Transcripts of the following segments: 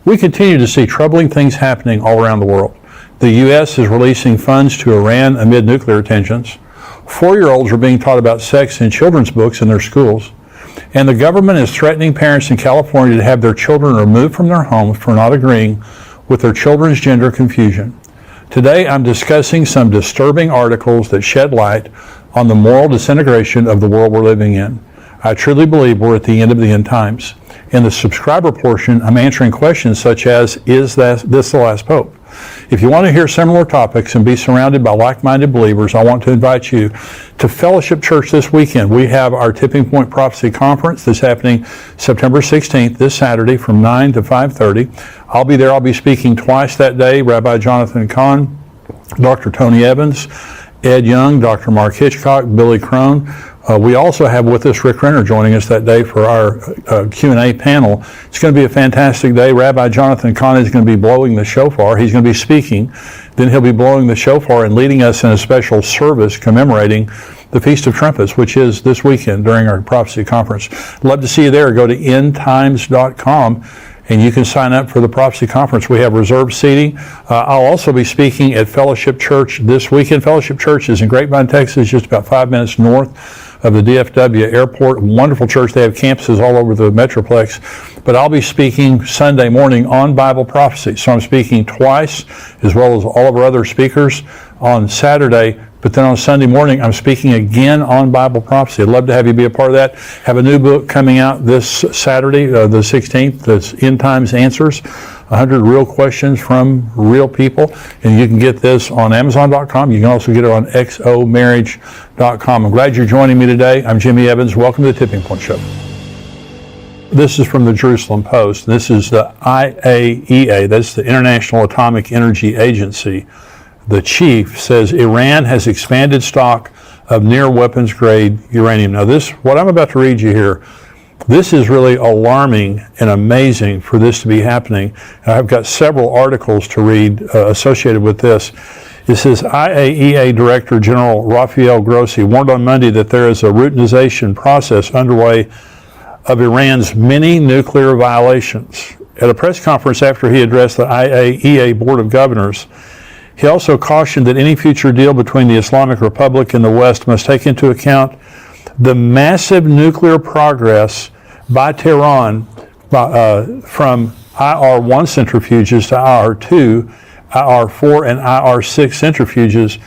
We continue to see troubling things happening all around the world. The U.S. is releasing funds to Iran amid nuclear tensions. 4-year-olds are being taught about sex in children's books in their schools. And the government is threatening parents in California to have their children removed from their homes for not agreeing with their children's gender confusion. Today, I'm discussing some disturbing articles that shed light on the moral disintegration of the world we're living in. I truly believe we're at the end of the end times. In the subscriber portion, I'm answering questions such as, is this the last pope? If you want to hear similar topics and be surrounded by like-minded believers, I want to invite you to Fellowship Church this weekend. We have our Tipping Point Prophecy Conference that's happening September 16th, this Saturday from 9 to 5:30. I'll be there. I'll be speaking twice that day. Rabbi Jonathan Kahn, Dr. Tony Evans, Ed Young, Dr. Mark Hitchcock, Billy Crone. We also have with us Rick Renner joining us that day for our Q&A panel. It's going to be a fantastic day. Rabbi Jonathan Kahn is going to be blowing the shofar. He's going to be speaking. Then he'll be blowing the shofar and leading us in a special service commemorating the Feast of Trumpets, which is this weekend during our prophecy conference. Love to see you there. Go to endtimes.com. and you can sign up for the Prophecy Conference. We have reserved seating. I'll also be speaking at Fellowship Church this weekend. Fellowship Church is in Grapevine, Texas, just about 5 minutes north of the DFW airport. Wonderful church. They have campuses all over the Metroplex. But I'll be speaking Sunday morning on Bible prophecy. So I'm speaking twice, as well as all of our other speakers on Saturday. But then on Sunday morning, I'm speaking again on Bible prophecy. I'd love to have you be a part of that. Have a new book coming out this Saturday, the 16th, that's End Times Answers, 100 real questions from real people. And you can get this on Amazon.com. You can also get it on xomarriage.com. I'm glad you're joining me today. I'm Jimmy Evans. Welcome to the Tipping Point Show. This is from the Jerusalem Post. This is the IAEA. That's the International Atomic Energy Agency. The chief says Iran has expanded stock of near weapons grade uranium. Now what I'm about to read you here, this is really alarming and amazing for this to be happening. I've got several articles to read associated with this. It says IAEA Director General Rafael Grossi warned on Monday that there is a routinization process underway of Iran's many nuclear violations. At a press conference after he addressed the IAEA Board of Governors, he also cautioned that any future deal between the Islamic Republic and the West must take into account the massive nuclear progress by Tehran from IR-1 centrifuges to IR-2, IR-4, and IR-6 centrifuges,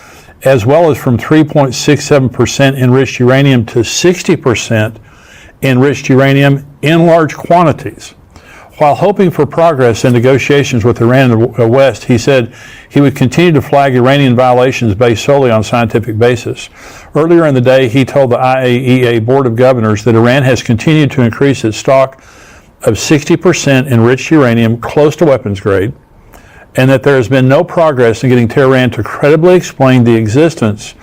as well as from 3.67% enriched uranium to 60% enriched uranium in large quantities. While hoping for progress in negotiations with Iran and the West, he said he would continue to flag Iranian violations based solely on scientific basis. Earlier in the day, he told the IAEA Board of Governors that Iran has continued to increase its stock of 60% enriched uranium close to weapons grade, and that there has been no progress in getting Tehran to credibly explain the existence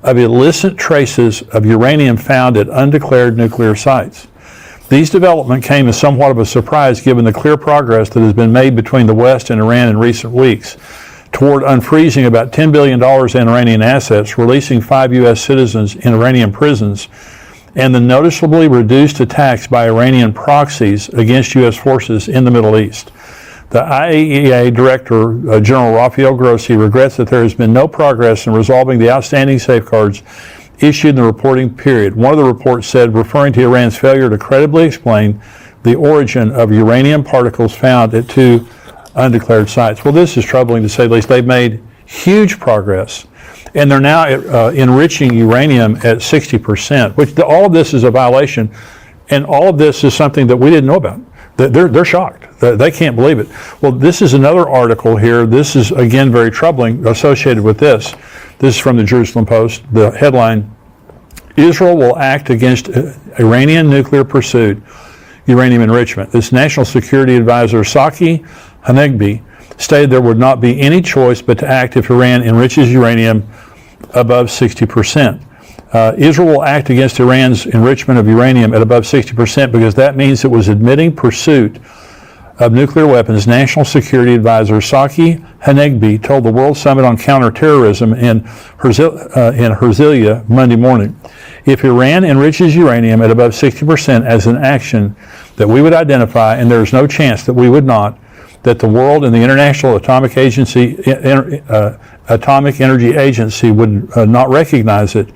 of illicit traces of uranium found at undeclared nuclear sites. These developments came as somewhat of a surprise given the clear progress that has been made between the West and Iran in recent weeks toward unfreezing about $10 billion in Iranian assets, releasing 5 U.S. citizens in Iranian prisons, and the noticeably reduced attacks by Iranian proxies against U.S. forces in the Middle East. The IAEA Director, General Rafael Grossi, regrets that there has been no progress in resolving the outstanding safeguards issued in the reporting period. One of the reports said, referring to Iran's failure to credibly explain the origin of uranium particles found at 2 undeclared sites. Well, this is troubling to say the least. They've made huge progress, and they're now enriching uranium at 60%, which all of this is a violation, and all of this is something that we didn't know about. They're shocked. They can't believe it. Well, this is another article here. This is, again, very troubling associated with this. This is from the Jerusalem Post. The headline, Israel will act against Iranian nuclear pursuit, uranium enrichment. This National Security Advisor, Saki Hanegbi, stated there would not be any choice but to act if Iran enriches uranium above 60%. Israel will act against Iran's enrichment of uranium at above 60% because that means it was admitting pursuit of nuclear weapons. National Security Advisor Saki Hanegbi told the World Summit on Counterterrorism in Herzliya Monday morning. If Iran enriches uranium at above 60% as an action that we would identify, and there is no chance that we would not, that the world and the International Atomic Energy Agency would not recognize it,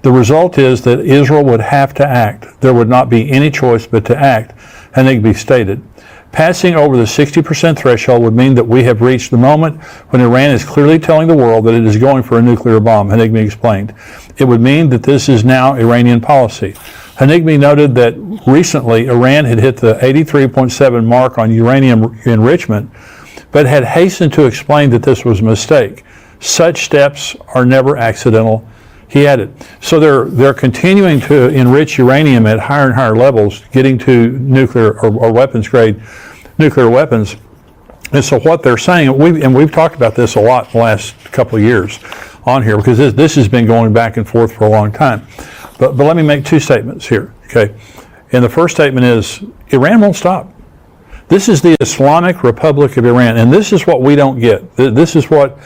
the result is that Israel would have to act. There would not be any choice but to act, Hanigby stated. Passing over the 60% threshold would mean that we have reached the moment when Iran is clearly telling the world that it is going for a nuclear bomb, Hanigby explained. It would mean that this is now Iranian policy. Hanigby noted that recently Iran had hit the 83.7 mark on uranium enrichment, but had hastened to explain that this was a mistake. Such steps are never accidental, he added. So they're continuing to enrich uranium at higher and higher levels, getting to nuclear or weapons grade nuclear weapons. And so what they're saying, we've talked about this a lot in the last couple of years on here, because this has been going back and forth for a long time. But let me make two statements here, okay? And the first statement is, Iran won't stop. This is the Islamic Republic of Iran, and this is what we don't get. This is what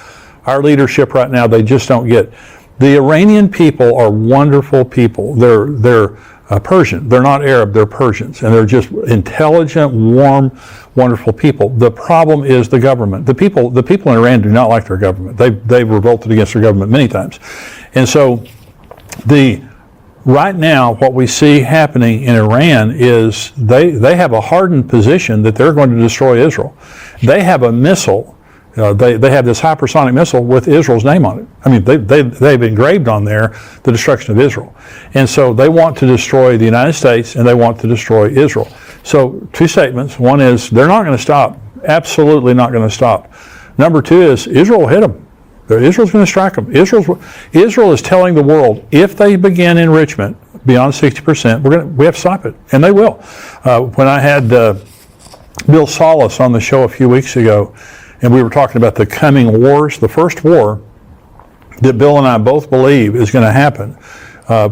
our leadership right now, they just don't get. The Iranian people are wonderful people. They're Persian. They're not Arab, they're Persians. And they're just intelligent, warm, wonderful people. The problem is the government. The people in Iran do not like their government. They've revolted against their government many times. And so right now, what we see happening in Iran is they have a hardened position that they're going to destroy Israel. They have a missile. They have this hypersonic missile with Israel's name on it. I mean, they've engraved on there the destruction of Israel. And so they want to destroy the United States and they want to destroy Israel. So two statements. One is they're not going to stop. Absolutely not going to stop. Number two is Israel will hit them. Israel's going to strike them. Israel is telling the world, if they begin enrichment beyond 60%, we have to stop it. And they will. When I had Bill Salas on the show a few weeks ago, and we were talking about the coming wars, the first war that Bill and I both believe is going to happen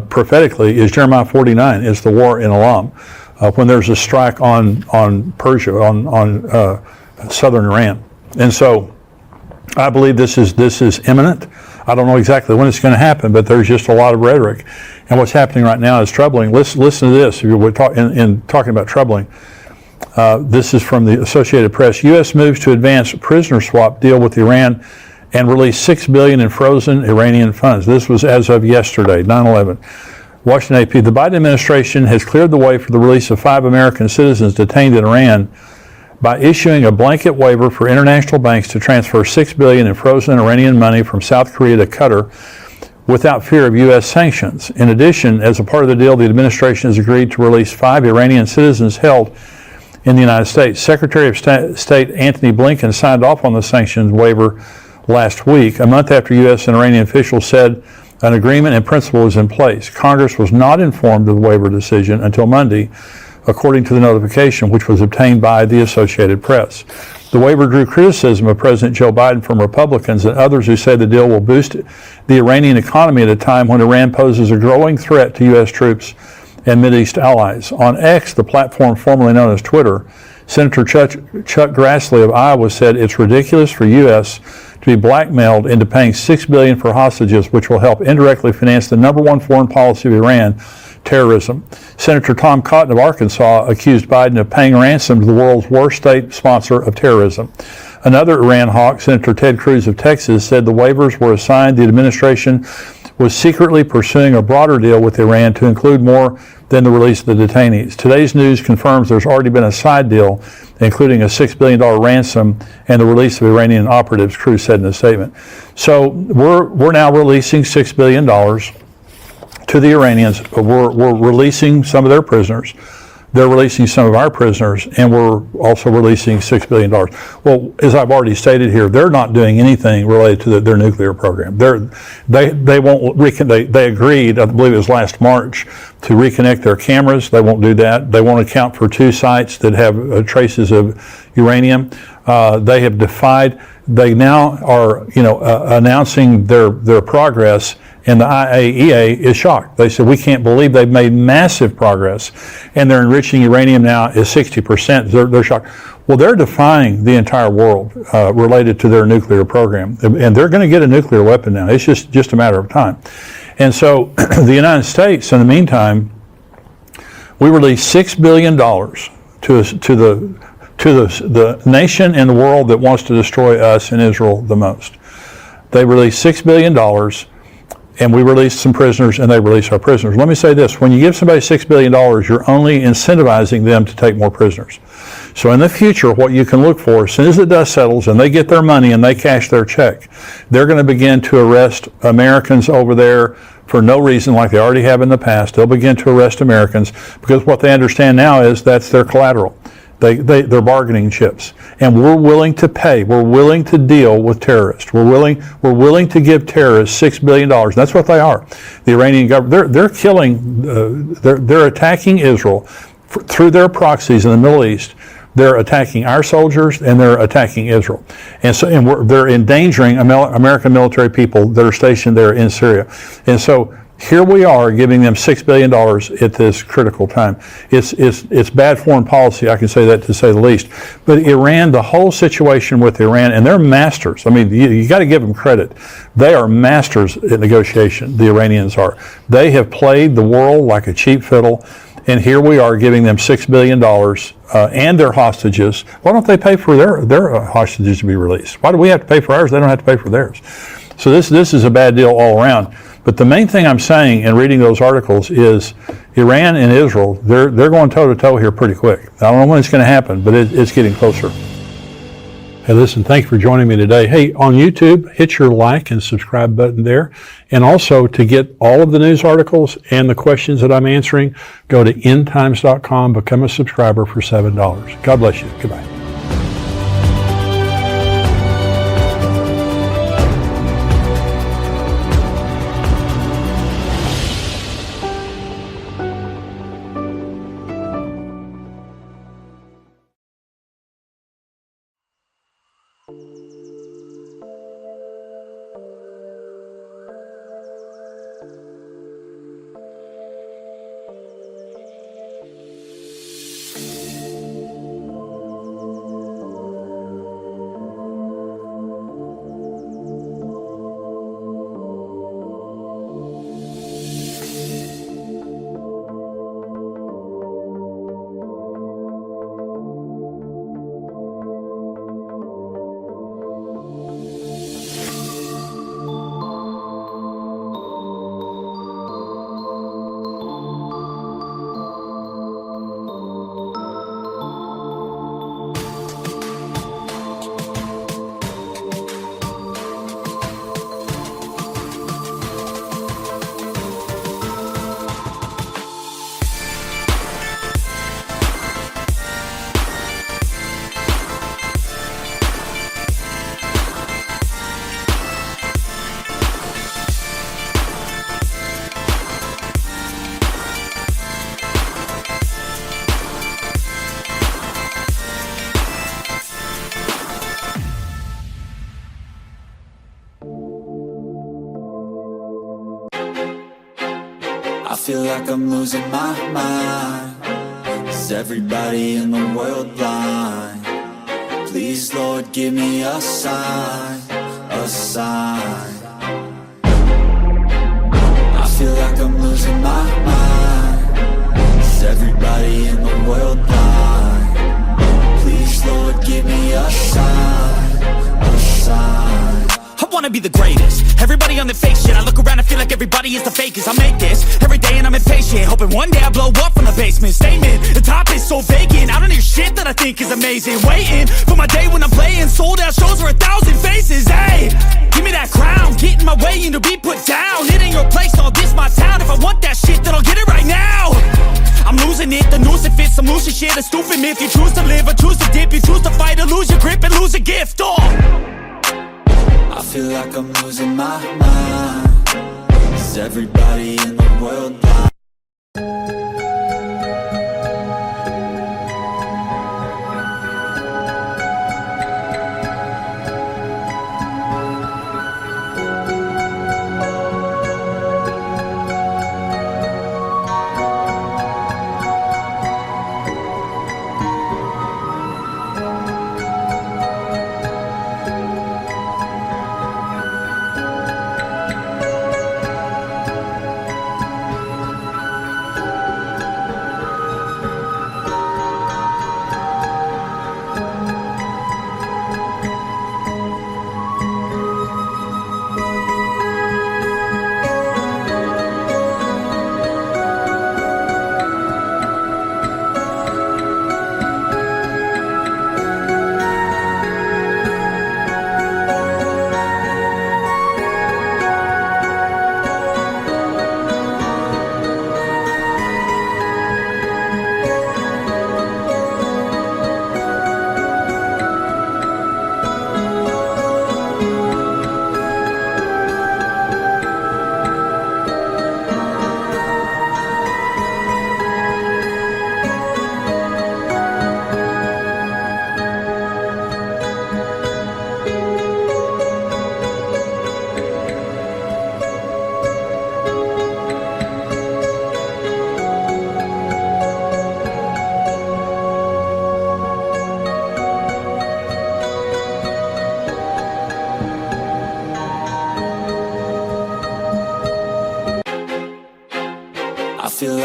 prophetically is Jeremiah 49, is the war in Elam, when there's a strike on Persia, on southern Iran. And so I believe this is imminent. I don't know exactly when it's going to happen, but there's just a lot of rhetoric. And what's happening right now is troubling. Listen to this. We're talking about troubling. This is from the Associated Press. U.S. moves to advance prisoner swap deal with Iran and release $6 billion in frozen Iranian funds. This was as of yesterday, 9/11. Washington AP. The Biden administration has cleared the way for the release of 5 American citizens detained in Iran by issuing a blanket waiver for international banks to transfer $6 billion in frozen Iranian money from South Korea to Qatar without fear of U.S. sanctions. In addition, as a part of the deal, the administration has agreed to release 5 Iranian citizens held in the United States. Secretary of State Antony Blinken signed off on the sanctions waiver last week, a month after U.S. and Iranian officials said an agreement in principle is in place. Congress was not informed of the waiver decision until Monday, according to the notification, which was obtained by the Associated Press. The waiver drew criticism of President Joe Biden from Republicans and others who say the deal will boost the Iranian economy at a time when Iran poses a growing threat to U.S. troops and Mideast allies. On X, the platform formerly known as Twitter, Senator Chuck Grassley of Iowa said it's ridiculous for U.S. to be blackmailed into paying $6 billion for hostages, which will help indirectly finance the number one foreign policy of Iran, terrorism. Senator Tom Cotton of Arkansas accused Biden of paying ransom to the world's worst state sponsor of terrorism. Another Iran hawk, Senator Ted Cruz of Texas, said the waivers were a sign the administration was secretly pursuing a broader deal with Iran to include more than the release of the detainees. Today's news confirms there's already been a side deal, including a $6 billion ransom and the release of Iranian operatives, Cruz said in a statement. So we're now releasing $6 billion to the Iranians. We're releasing some of their prisoners. They're releasing some of our prisoners, and we're also releasing $6 billion. Well, as I've already stated here, they're not doing anything related to their nuclear program. They won't. They agreed, I believe it was last March, to reconnect their cameras. They won't do that. They won't account for 2 sites that have traces of uranium. They have defied. They now are, announcing their progress. And the IAEA is shocked. They said, we can't believe they've made massive progress, and they're enriching uranium now is 60%. They're shocked. Well, they're defying the entire world related to their nuclear program, and they're going to get a nuclear weapon now. It's just a matter of time. And so the United States, in the meantime, we released $6 billion to to the nation in the world that wants to destroy us in Israel the most. They released $6 billion, and we released some prisoners, and they released our prisoners. Let me say this. When you give somebody $6 billion, you're only incentivizing them to take more prisoners. So in the future, what you can look for, as soon as the dust settles and they get their money and they cash their check, they're going to begin to arrest Americans over there for no reason, like they already have in the past. They'll begin to arrest Americans because what they understand now is that's their collateral. They're bargaining chips, and we're willing to pay. We're willing to deal with terrorists. We're willing to give terrorists $6 billion. That's what they are. The Iranian government, they're killing, they're attacking Israel through their proxies in the Middle East. They're attacking our soldiers, and they're attacking Israel, they're endangering American military people that are stationed there in Syria. And so here we are giving them $6 billion at this critical time. It's bad foreign policy, I can say that to say the least. But Iran, the whole situation with Iran, and they're masters. I mean, you got to give them credit. They are masters at negotiation, the Iranians are. They have played the world like a cheap fiddle, and here we are giving them $6 billion and their hostages. Why don't they pay for their hostages to be released? Why do we have to pay for ours? They don't have to pay for theirs. So this is a bad deal all around. But the main thing I'm saying in reading those articles is Iran and Israel, they're going toe-to-toe here pretty quick. I don't know when it's going to happen, but it's getting closer. Hey, listen, thanks for joining me today. Hey, on YouTube, hit your like and subscribe button there. And also, to get all of the news articles and the questions that I'm answering, go to endtimes.com, become a subscriber for $7. God bless you. Goodbye. I feel like I'm losing my mind. Is everybody in the world blind? Please, Lord, give me a sign, a sign. I feel like I'm losing my mind. Is everybody in the world blind? Please, Lord, give me a sign, a sign. I wanna be the greatest. Everybody on the fake shit. I look around and feel like everybody is the fakest. I make this every day and I'm impatient, hoping one day I blow up from the basement. Statement, the top is so vacant. I don't hear shit that I think is amazing. Waiting for my day when I'm playing sold out shows for 1,000 faces. Hey, give me that crown, get in my way and to be put down. It ain't your place, all this my town. If I want that shit, then I'll get it right now. I'm losing it, the noose it fits. I'm losing shit, a stupid myth. You choose to live or choose to dip. You choose to fight or lose your grip and lose a gift. I feel like I'm losing my mind. Is everybody in the world blind?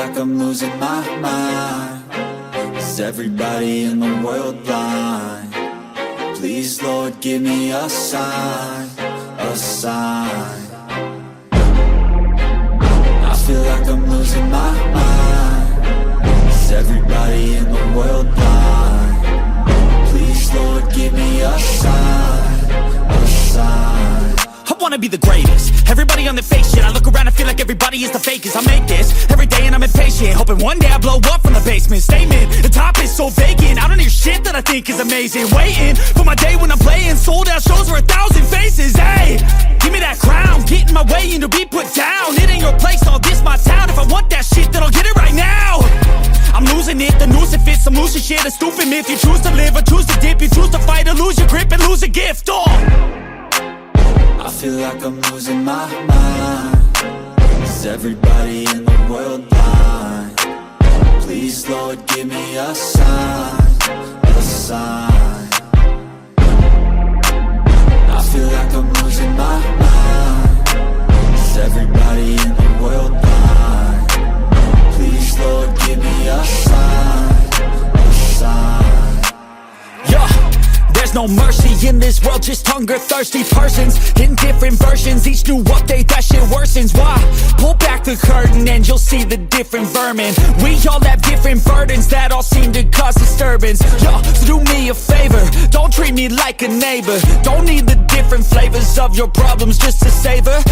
like I'm losing my mind. Is everybody in the world blind? Please, Lord, give me a sign, a sign. I feel like I'm losing my mind. Is everybody in the world blind? Please, Lord, give me a sign, a sign. I wanna be the greatest. Everybody on the fake shit. I look around and feel like everybody is the fakest. I make this every day and I'm impatient, hoping one day I blow up from the basement. Statement, the top is so vacant. I don't hear shit that I think is amazing. Waiting for my day when I'm playing sold out shows for 1,000 faces. Hey, give me that crown, get in my way and to be put down. It ain't your place, all this my town. If I want that shit, then I'll get it right now. I'm losing it, the noose it fits. I'm losing shit, a stupid myth. You choose to live or choose to dip. You choose to fight or lose your grip and lose a gift. I feel like I'm losing my mind. Is everybody in the world blind? Please, Lord, give me a sign, a sign. I feel like I'm losing my mind. Is everybody in the world blind? Please, Lord, give me a sign, a sign. Yeah. There's no mercy in this world, just hunger-thirsty persons in different versions. Each new update, that shit worsens. Why? Pull back the curtain and you'll see the different vermin. We all have different burdens that all seem to cause disturbance. Yo, so do me a favor, don't treat me like a neighbor. Don't need the different flavors of your problems just to savor.